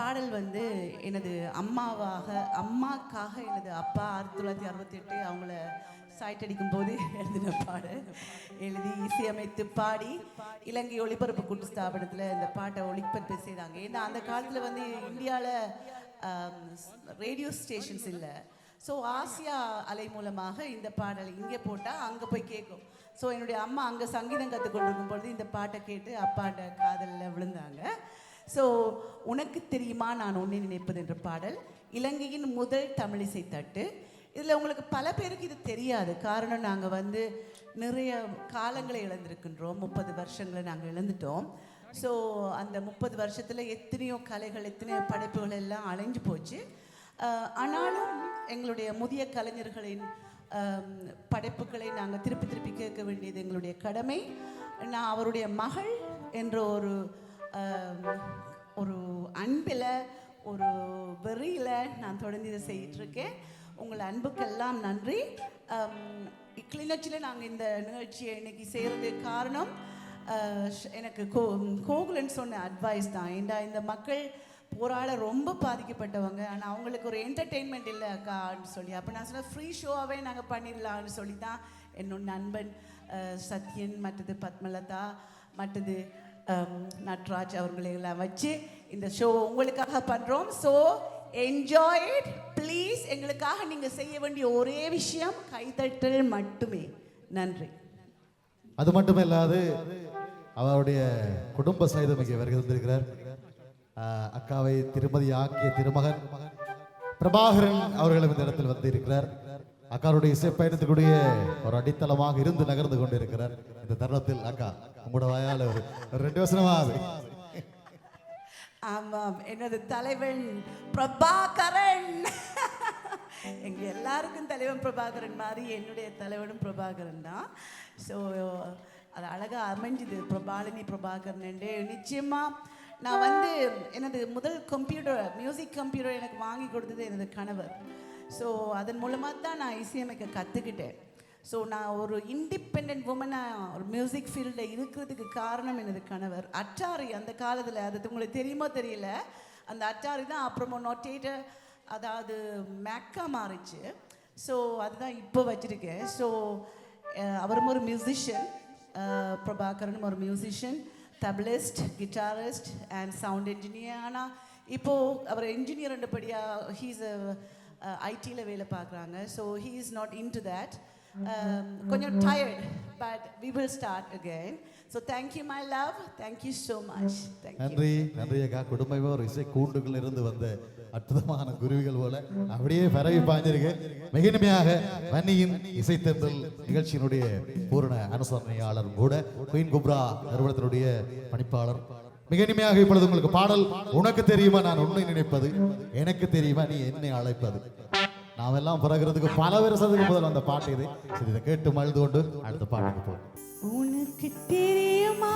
பாடல் வந்து எனது அம்மாக்காக எனது அப்பா 1968 அவங்கள சைட் அடிக்கும் போது எழுதின பாடல். எழுதி இசையமைத்து பாடி இலங்கை ஒளிபரப்பு கூட்டு ஸ்தாபனத்தில் இந்த பாட்டை ஒளிபரப்பு செய்தாங்க. ஏன்னா அந்த காலத்தில் வந்து இந்தியாவில் ரேடியோ ஸ்டேஷன்ஸ் இல்லை. ஸோ ஆசியா அலை மூலமாக இந்த பாடல் இங்கே போட்டால் அங்கே போய் கேட்கும். ஸோ என்னுடைய அம்மா அங்கே சங்கீதம் கற்றுக்கொண்டிருக்கும் பொழுது இந்த பாட்டை கேட்டு அப்பாட்ட காதலில் விழுந்தாங்க. ஸோ உனக்கு தெரியுமா நான் உன்னை நினைப்பது என்ற பாடல் இலங்கையின் முதல் தமிழிசை தட்டு. இதில் உங்களுக்கு பல பேருக்கு இது தெரியாது. காரணம் நாங்கள் வந்து நிறைய காலங்களை இழந்திருக்கின்றோம். 30 வருஷங்களை நாங்கள் இழந்துட்டோம். ஸோ அந்த 30 வருஷத்தில் எத்தனையோ கலைகள் எத்தனையோ படைப்புகள் எல்லாம் அலைஞ்சு போச்சு. ஆனாலும் எங்களுடைய முதிய கலைஞர்களின் படைப்புகளை நாங்கள் திருப்பி திருப்பி கேட்க வேண்டியது எங்களுடைய கடமை. நான் அவருடைய மகள் என்ற ஒரு அன்பில் ஒரு வெறியில் நான் தொடர்ந்து இதை செய்யிட்டுருக்கேன். உங்கள் அன்புக்கெல்லாம் நன்றி. கிளிநொச்சியில் நாங்கள் இந்த நிகழ்ச்சியை இன்னைக்கு செய்கிறதுக்கு காரணம் எனக்கு கோகுலன் சொன்ன அட்வைஸ் தான். ஏண்டா இந்த மக்கள் போராட ரொம்ப பாதிக்கப்பட்டவங்க, ஆனால் அவங்களுக்கு ஒரு என்டர்டெயின்மெண்ட் இல்லை அக்கான்னு சொல்லி. அப்போ நான் சொன்னேன் ஃப்ரீ ஷோவாகவே நாங்கள் பண்ணிடலான்னு சொல்லி தான் என்னோட நண்பன் சத்யன், மற்றது பத்மலதா, மற்றது நட்ராஜ் அவர்களெல்லாம் வச்சு இந்த ஷோ உங்களுக்காக பண்ணுறோம். So enjoy it please. எங்களுக்காக நீங்கள் செய்ய வேண்டிய ஒரே விஷயம் கைதட்டல் மட்டுமே. நன்றி. அது மட்டும் இல்லாது அவருடைய குடும்ப சைதம் இங்கே வருகை தந்திருக்கிறார். அக்காவை திருமதி ஆக்கிய திருமகன் பிரபாகரன் அவர்களும் இந்த இடத்தில் வந்து இருக்கிறார். அக்காருடைய இசை பயணத்துக்குரிய ஒரு அடித்தளமாக இருந்து நகர்ந்து கொண்டிருக்கிறார். இந்த தருணத்தில் அக்கா உங்களோட வாயால் ஒரு 2 வசனமாகுது. ஆமாம், எனது தலைவன் பிரபாகரன். எங்க எல்லாருக்கும் தலைவன் பிரபாகரன் மாதிரி என்னுடைய தலைவனும் பிரபாகரன் தான். ஸோ அது அழகாக அமைஞ்சுது பிரபாலினி பிரபாகரன். நிச்சயமாக நான் வந்து எனது முதல் மியூசிக் கம்ப்யூட்டர் எனக்கு வாங்கி கொடுத்தது எனது கணவர். ஸோ அதன் மூலமாக தான் நான் இசையமைக்க கற்றுக்கிட்டேன். ஸோ நான் ஒரு இண்டிபெண்ட் உமனாக ஒரு மியூசிக் ஃபீல்டில் இருக்கிறதுக்கு காரணம் எனது கணவர். அட்டாரி அந்த காலத்தில், அது உங்களுக்கு தெரியுமோ தெரியல, அந்த அட்டாரி தான் அப்புறமா நோட்டேட்டர், அதாவது மேக்கா மாறிச்சு. ஸோ அதுதான் இப்போ வச்சுருக்கேன். ஸோ அவரும் ஒரு மியூசிஷியன், பிரபாகரனும் ஒரு musician, tablist, guitarist and sound engineer. ஆனால் இப்போது அவர் இன்ஜினியர் ரெண்டுபடியாக ஹீஸ் ஐடியில் வேலை பார்க்குறாங்க. So he is not into that. கொஞ்சம் tired, but we will start again. So thank you my love, thank you so much. நன்றி நன்றி அக்கா. குடும்பமே ஒரு இசை கூண்டுகள் இருந்து வந்த அற்புதமான குருவிகள் போல அப்படியே பரவி பாய்ஞ்சிருக்கு. மிகனிமையாக வன்னியின் இசைத்தேர்தல் நிகழ்ச்சியினுடைய பூரண அனுசரணையாளர் கூட, குயின் குப்ரா நிறுவனத்தினுடைய பணிப்பாளர். மிகனிமையாக இப்பொழுது உங்களுக்கு பாடல் உனக்கு தெரியுமா நான் உன்னை நினைப்பது, எனக்கு தெரியுமா நீ என்னை அழைப்பது. நாம் எல்லாம் பிறகுறதுக்கு பல வருஷத்துக்கு முதல் அந்த பாட்டு இது. சரி, இதை கேட்டு மழுது கொண்டு அடுத்த பாட்டுக்கு போகும். உனக்கு தெரியுமா